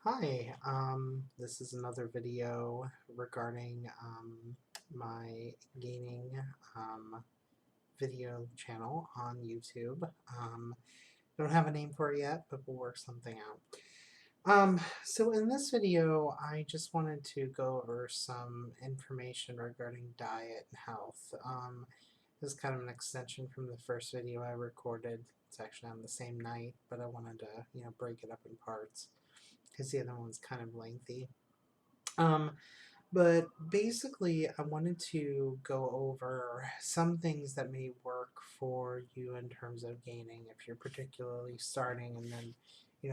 Hi, this is another video regarding my gaining video channel on YouTube. Don't have a name for it yet, but we'll work something out. So in this video, I just wanted to go over some information regarding diet and health. This is kind of an extension from the first video I recorded. It's actually on the same night, but I wanted to, break it up in parts because the other one's kind of lengthy. Um, but basically, I wanted to go over some things that may work for you in terms of gaining if you're particularly starting, and then,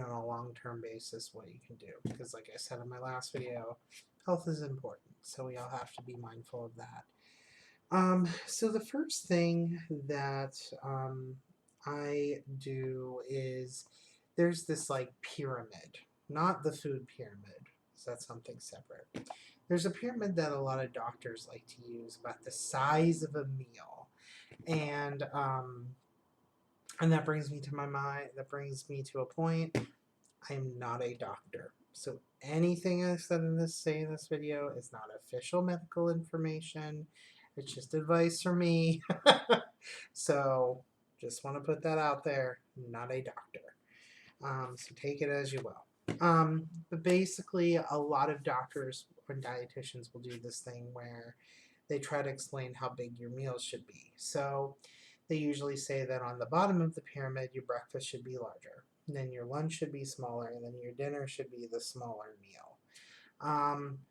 on a long term basis, what you can do. Because, like I said in my last video, health is important, so we all have to be mindful of that. So, the first thing that I do is there's this like pyramid, not the food pyramid, so that's something separate. There's a pyramid that a lot of doctors like to use about the size of a meal, and that brings me to my mind. That brings me to a point. I am not a doctor, so anything I said in this video is not official medical information. It's just advice from me. So just want to put that out there. Not a doctor. So take it as you will. But basically, a lot of doctors and dietitians will do this thing where they try to explain how big your meals should be. So they usually say that on the bottom of the pyramid, your breakfast should be larger, and then your lunch should be smaller, and then your dinner should be the smaller meal.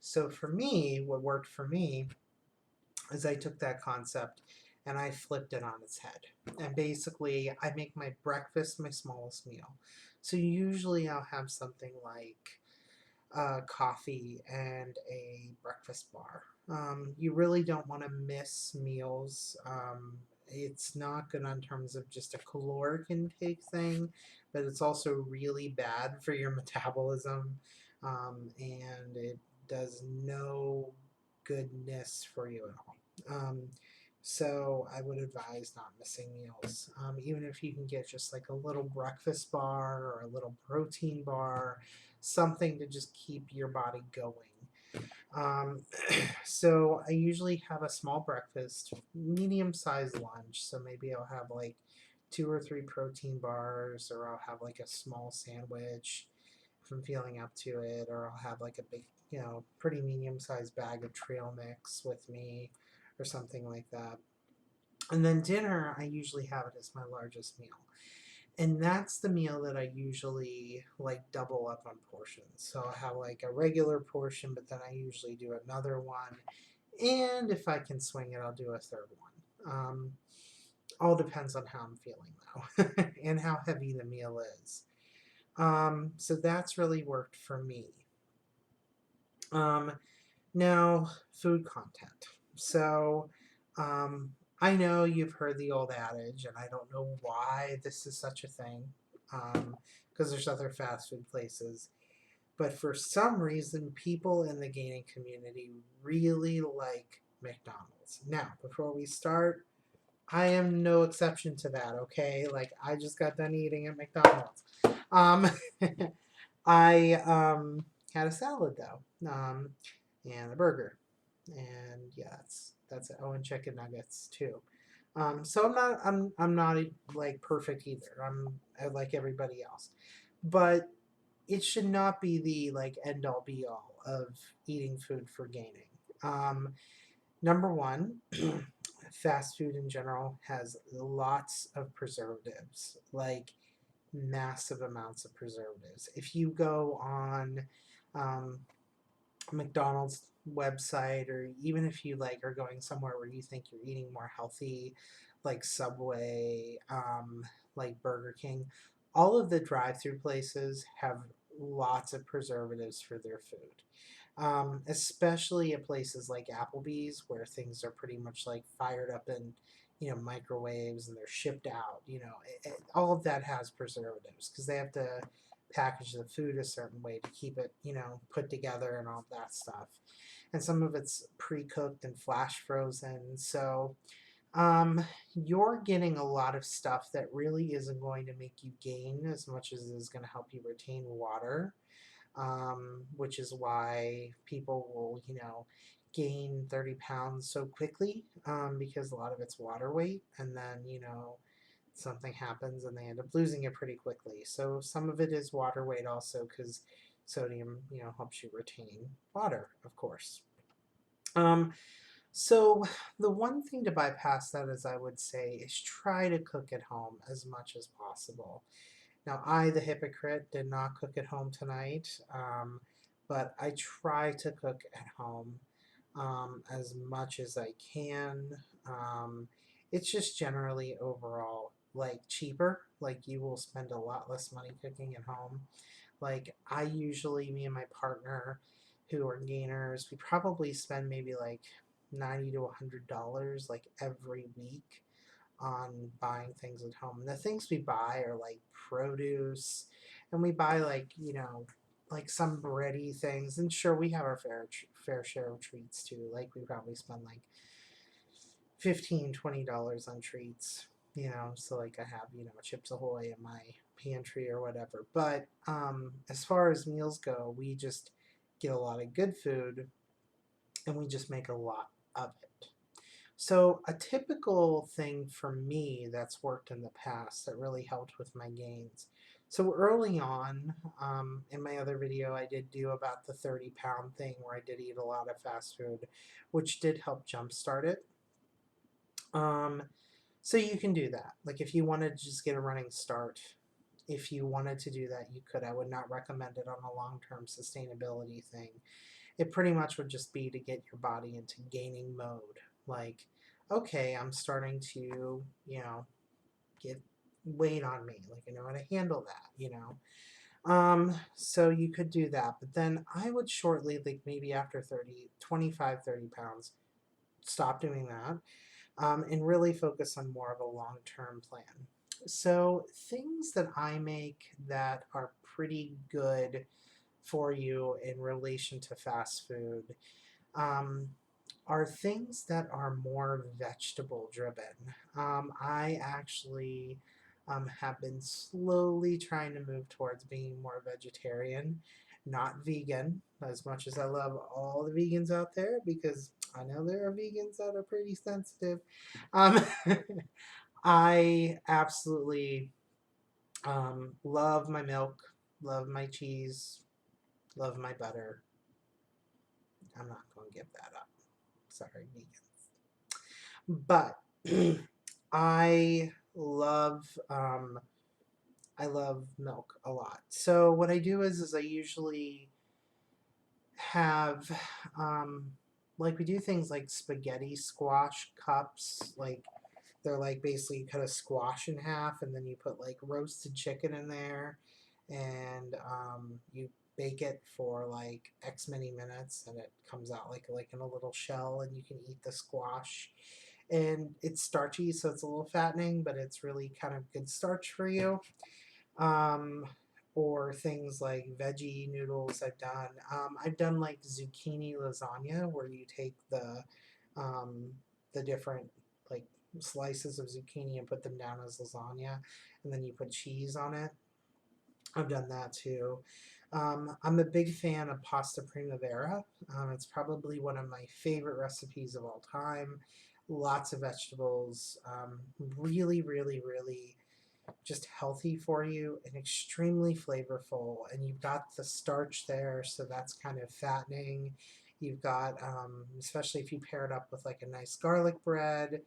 So for me, what worked for me is I took that concept and I flipped it on its head. And basically, I make my breakfast my smallest meal. So usually I'll have something like coffee and a breakfast bar. You really don't want to miss meals. It's not good in terms of just a caloric intake thing, but it's also really bad for your metabolism, and it does no goodness for you at all. So I would advise not missing meals. Even if you can get just like a little breakfast bar or a little protein bar, something to just keep your body going. Um, so I usually have a small breakfast, medium-sized lunch. So maybe I'll have like 2 or 3 protein bars, or I'll have like a small sandwich if I'm feeling up to it, or I'll have like a big, pretty medium-sized bag of trail mix with me, or something like that. And then dinner, I usually have it as my largest meal. And that's the meal that I usually like double up on portions. So I have like a regular portion, but then I usually do another one. And if I can swing it, I'll do a third one. All depends on how I'm feeling though, and how heavy the meal is. So that's really worked for me. Um, Now, food content. So, I know you've heard the old adage, and I don't know why this is such a thing, because there's other fast food places. But for some reason, people in the gaining community really like McDonald's. Now, before we start, I am no exception to that, okay? Like, I just got done eating at McDonald's. Um, I had a salad, though, and a burger, and yeah, that's it. Oh, and chicken nuggets too. So I'm not like perfect either. I like everybody else, but it should not be the like end all be all of eating food for gaining. Um, Number one, fast food in general has lots of preservatives, like massive amounts of preservatives. If you go on um, McDonald's website, or even if you like are going somewhere where you think you're eating more healthy, like Subway, like Burger King, all of the drive-through places have lots of preservatives for their food. Especially at places like Applebee's, where things are pretty much like fired up in, microwaves, and they're shipped out. All of that has preservatives because they have to package the food a certain way to keep it, put together and all that stuff. And some of it's pre-cooked and flash frozen. So you're getting a lot of stuff that really isn't going to make you gain as much as it is going to help you retain water. which is why people will, gain 30 pounds so quickly, because a lot of it's water weight, and then, something happens and they end up losing it pretty quickly. So some of it is water weight also, because sodium, helps you retain water, of course. Um, so the one thing to bypass that, as I would say, is try to cook at home as much as possible. Now, I, the hypocrite, did not cook at home tonight, but I try to cook at home as much as I can. Um, it's just generally overall like cheaper. Like you will spend a lot less money cooking at home. Like I usually, me and my partner, who are gainers, we probably spend maybe like $90 to $100 like every week on buying things at home. And the things we buy are like produce, and we buy like, like some bready things. And sure, we have our fair share of treats too. Like we probably spend like $15 to $20 on treats. So like I have, Chips Ahoy in my pantry or whatever. But as far as meals go, we just get a lot of good food, and we just make a lot of it. So a typical thing for me that's worked in the past that really helped with my gains. So early on, in my other video, I did do about the 30-pound thing where I did eat a lot of fast food, which did help jumpstart it. Um, so you can do that. Like if you wanted to just get a running start, if you wanted to do that, you could. I would not recommend it on a long-term sustainability thing. It pretty much would just be to get your body into gaining mode. Like, okay, I'm starting to, get weight on me. Like, I know how to handle that. So you could do that. But then I would shortly, like maybe after 30, 25, 30 pounds, stop doing that, and really focus on more of a long-term plan. So things that I make that are pretty good for you in relation to fast food, um, are things that are more vegetable driven. I actually have been slowly trying to move towards being more vegetarian, not vegan, as much as I love all the vegans out there, because I know there are vegans that are pretty sensitive. Um, I absolutely love my milk, love my cheese, love my butter. I'm not going to give that up. Sorry, vegans. But I love I love milk a lot. So what I do is I usually have like we do things like spaghetti squash cups. Like they're like basically you cut a squash in half, and then you put like roasted chicken in there, and you bake it for like X many minutes, and it comes out like in a little shell, and you can eat the squash. And it's starchy, so it's a little fattening, but it's really kind of good starch for you. Um, or things like veggie noodles I've done like zucchini lasagna, where you take um, the different like slices of zucchini and put them down as lasagna, and then you put cheese on it. I've done that too. I'm a big fan of pasta primavera. It's probably one of my favorite recipes of all time. Lots of vegetables, really, really, really just healthy for you and extremely flavorful. And you've got the starch there, so that's kind of fattening. You've got, especially if you pair it up with like a nice garlic bread,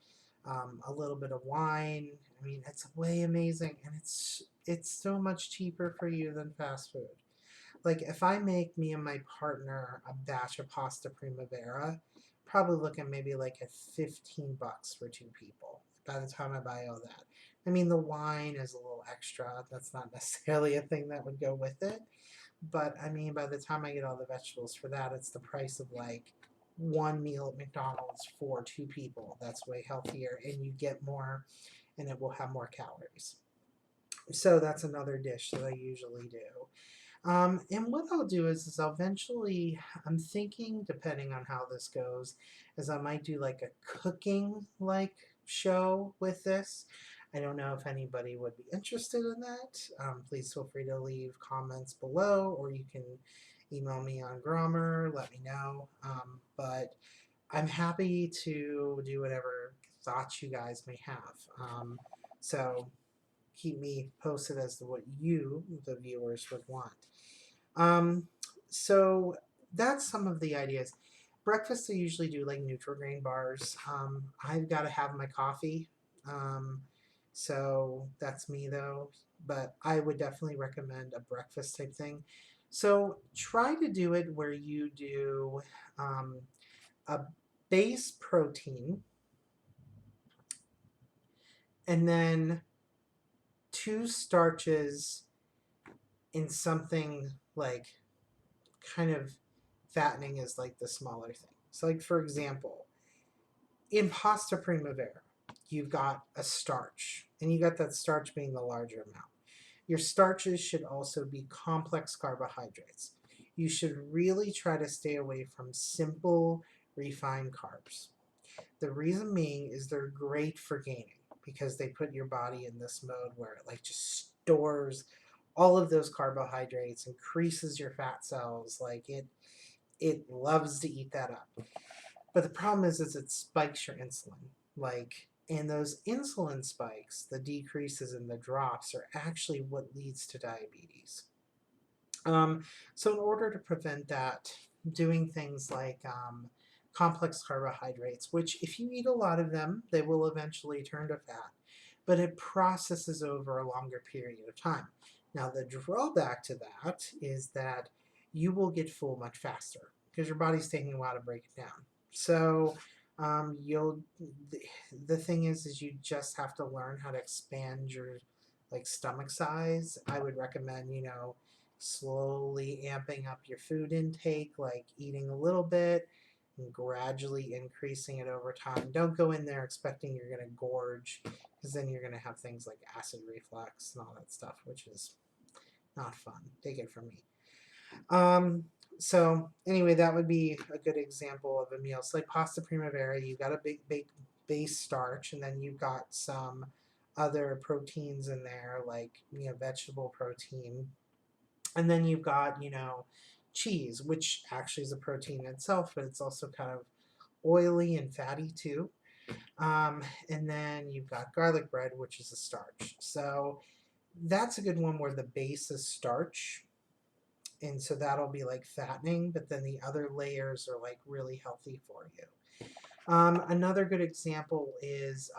a little bit of wine. I mean, it's way amazing, and it's so much cheaper for you than fast food. Like if I make me and my partner a batch of pasta primavera, probably looking maybe like at $15 for two people by the time I buy all that. I mean, the wine is a little extra. That's not necessarily a thing that would go with it. But I mean, by the time I get all the vegetables for that, it's the price of like one meal at McDonald's for two people. That's way healthier, and you get more, and it will have more calories. So that's another dish that I usually do. And what I'll do is I'll eventually, I'm thinking, depending on how this goes, is I might do like a cooking like show with this. I don't know if anybody would be interested in that. Please feel free to leave comments below, or you can email me on Grommer, let me know. But I'm happy to do whatever thoughts you guys may have. So keep me posted as to what you, the viewers, would want. Um, so that's some of the ideas. Breakfast, I usually do like Nutri-Grain bars. I've got to have my coffee. Um, so that's me though. But I would definitely recommend a breakfast type thing. So try to do it where you do um, a base protein and then two starches in something like kind of fattening is like the smaller thing. So, like for example, in pasta primavera, you've got a starch, and you got that starch being the larger amount. Your starches should also be complex carbohydrates. You should really try to stay away from simple refined carbs. The reason being is they're great for gaining because they put your body in this mode where it like just stores all of those carbohydrates, increases your fat cells, like it loves to eat that up. But the problem is it spikes your insulin. Like, and those insulin spikes, the decreases and the drops are actually what leads to diabetes. So in order to prevent that, doing things like complex carbohydrates, which if you eat a lot of them, they will eventually turn to fat, but it processes over a longer period of time. Now the drawback to that is that you will get full much faster because your body's taking a while to break it down. So you'll the thing is you just have to learn how to expand your like stomach size. I would recommend, slowly amping up your food intake, like eating a little bit and gradually increasing it over time. Don't go in there expecting you're going to gorge, because then you're going to have things like acid reflux and all that stuff, which is not fun. Take it from me. So anyway, that would be a good example of a meal. So like pasta primavera, you've got a big base starch, and then you've got some other proteins in there, like vegetable protein, and then you've got cheese, which actually is a protein itself, but it's also kind of oily and fatty too. And then you've got garlic bread, which is a starch. So that's a good one where the base is starch, and so that'll be like fattening, but then the other layers are like really healthy for you. Another good example is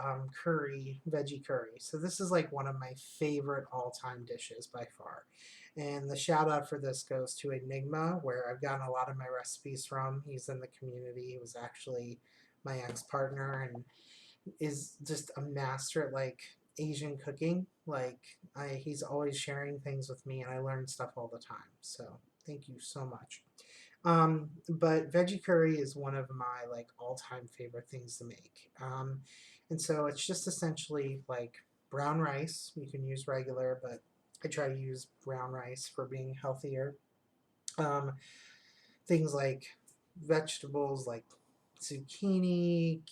curry, veggie curry. So this is like one of my favorite all-time dishes by far. And the shout out for this goes to Enigma, where I've gotten a lot of my recipes from. He's in the community. He was actually my ex-partner and is just a master at like Asian cooking. Like he's always sharing things with me, and I learn stuff all the time. So thank you so much. But veggie curry is one of my like all-time favorite things to make. And so it's just essentially like brown rice. You can use regular, but I try to use brown rice for being healthier. Um, Things like vegetables like zucchini,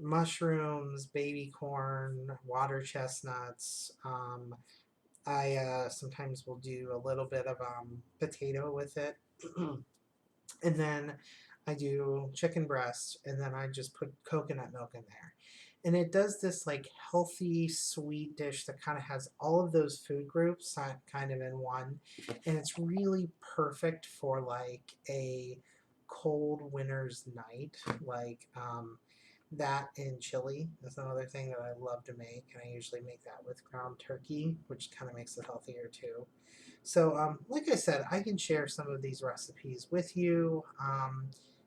mushrooms, baby corn, water chestnuts. I sometimes will do a little bit of potato with it. And then I do chicken breast, and then I just put coconut milk in there. And it does this like healthy, sweet dish that kind of has all of those food groups kind of in one. And it's really perfect for like a cold winter's night. Like that and chili is another thing that I love to make. And I usually make that with ground turkey, which kind of makes it healthier too. So, like I said, I can share some of these recipes with you.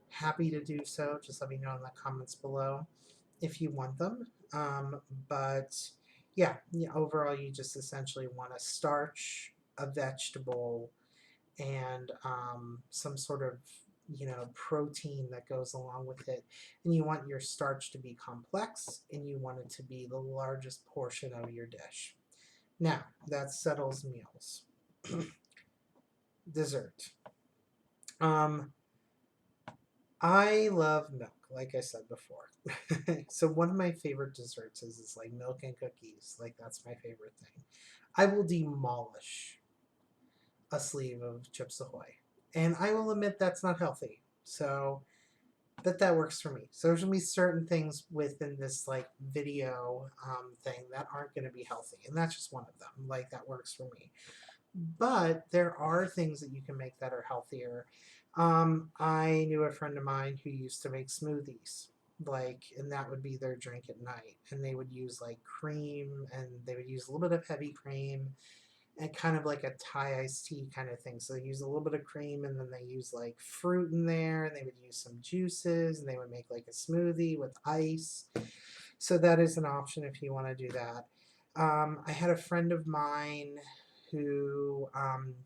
Happy to do so. Just let me know in the comments below if you want them. But yeah, overall, you just essentially want a starch, a vegetable, and some sort of protein that goes along with it. And you want your starch to be complex, and you want it to be the largest portion of your dish. Now, that settles meals. Dessert. Um, I love milk. like I said before. So one of my favorite desserts is like milk and cookies. Like that's my favorite thing. I will demolish a sleeve of Chips Ahoy. And I will admit that's not healthy. So that works for me. So there's gonna be certain things within this like video thing that aren't gonna be healthy, and that's just one of them. Like that works for me. But there are things that you can make that are healthier. I knew a friend of mine who used to make smoothies, like, and that would be their drink at night. And they would use like cream, and they would use a little bit of heavy cream, and kind of like a Thai iced tea kind of thing. So they use a little bit of cream, and then they use like fruit in there, and they would use some juices, and they would make like a smoothie with ice. So that is an option if you want to do that. I had a friend of mine who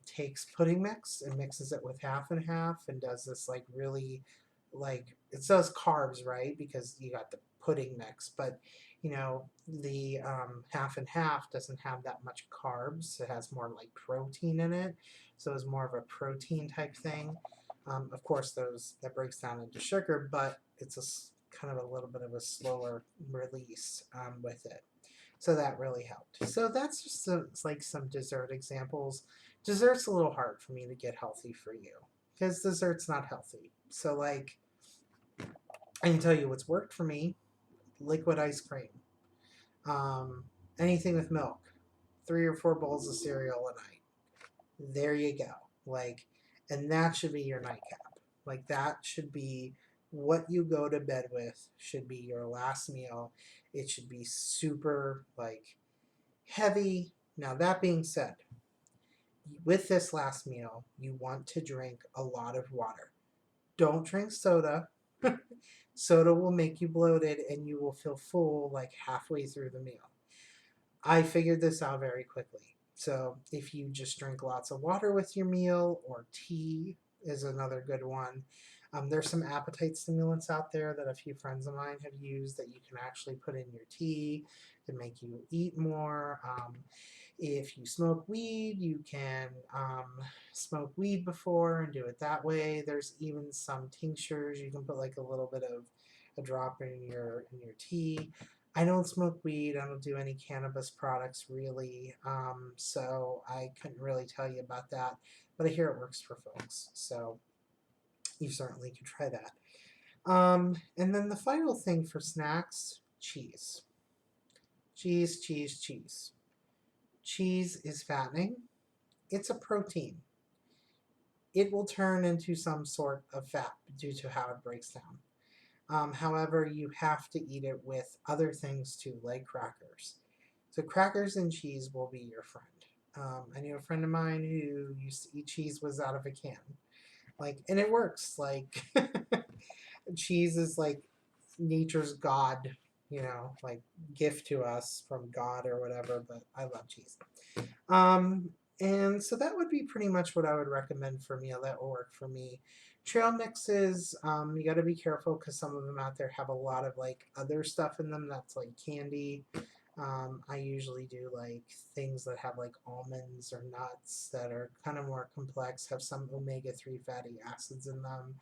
takes pudding mix and mixes it with half and half and does this like really like it says carbs, right? Because you got the pudding mix, but you know the half and half doesn't have that much carbs. It has more like protein in it, so it's more of a protein type thing. Of course, those that breaks down into sugar, but it's a kind of a little bit of a slower release with it. So that really helped. So that's just like some dessert examples. Dessert's a little hard for me to get healthy for you because dessert's not healthy. So like I can tell you what's worked for me: liquid ice cream, um, anything with milk, 3 or 4 bowls of cereal a night. There you go. Like, and that should be your nightcap. Like that should be what you go to bed with. Should be your last meal. It should be super like heavy. Now, that being said, with this last meal, you want to drink a lot of water. Don't drink soda. Soda will make you bloated and you will feel full like halfway through the meal. I figured this out very quickly. So, if you just drink lots of water with your meal, or tea is another good one. There's some appetite stimulants out there that a few friends of mine have used that you can actually put in your tea to make you eat more. If you smoke weed, you can smoke weed before and do it that way. There's even some tinctures you can put like a little bit of a drop in your tea. I don't smoke weed. I don't do any cannabis products really, so I couldn't really tell you about that. But I hear it works for folks, so you certainly can try that. And then the final thing for snacks: cheese. Cheese, cheese, cheese. Cheese is fattening. It's a protein. It will turn into some sort of fat due to how it breaks down. However, you have to eat it with other things too, like crackers. So crackers and cheese will be your friend. I knew a friend of mine who used to eat cheese was out of a can, like, and it works. Like, cheese is like nature's god, like gift to us from God or whatever. But I love cheese. Um, and so that would be pretty much what I would recommend for a meal that will work for me. Trail mixes, you got to be careful because some of them out there have a lot of like other stuff in them that's like candy. I usually do like things that have like almonds or nuts that are kind of more complex, have some omega-3 fatty acids in them.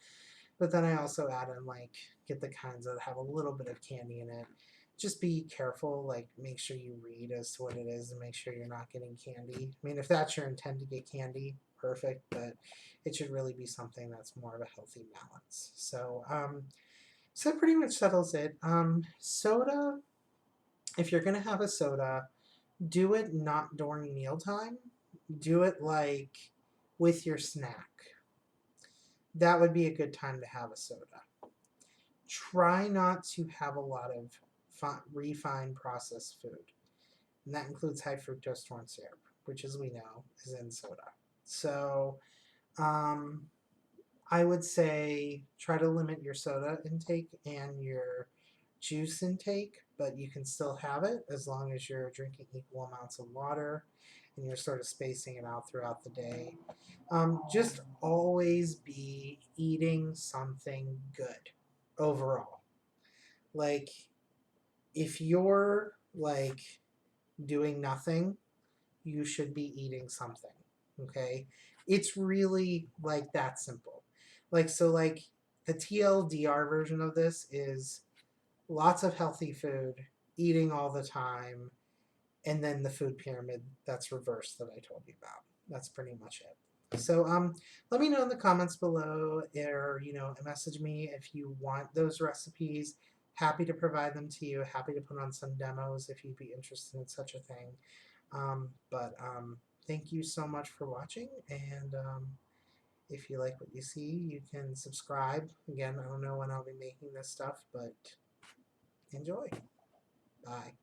But then I also add in like get the kinds that have a little bit of candy in it. Just be careful, like make sure you read as to what it is and make sure you're not getting candy. I mean, if that's your intent to get candy, perfect, but it should really be something that's more of a healthy balance. So that pretty much settles it. Soda, if you're gonna have a soda, do it not during mealtime. Do it like with your snack. That would be a good time to have a soda. Try not to have a lot of refined processed food. And that includes high fructose corn syrup, which, as we know, is in soda. So um, I would say try to limit your soda intake and your juice intake, but you can still have it as long as you're drinking equal amounts of water and you're sort of spacing it out throughout the day. Just always be eating something good overall. Like, if you're like doing nothing, you should be eating something. Okay? It's really like that simple. Like, so, like, The TLDR version of this is lots of healthy food, eating all the time, and then the food pyramid that's reversed that I told you about. That's pretty much it. So let me know in the comments below, or message me if you want those recipes. Happy to provide them to you. Happy to put on some demos if you'd be interested in such a thing. But thank you so much for watching, and if you like what you see, you can subscribe. Again, I don't know when I'll be making this stuff, but enjoy. Bye.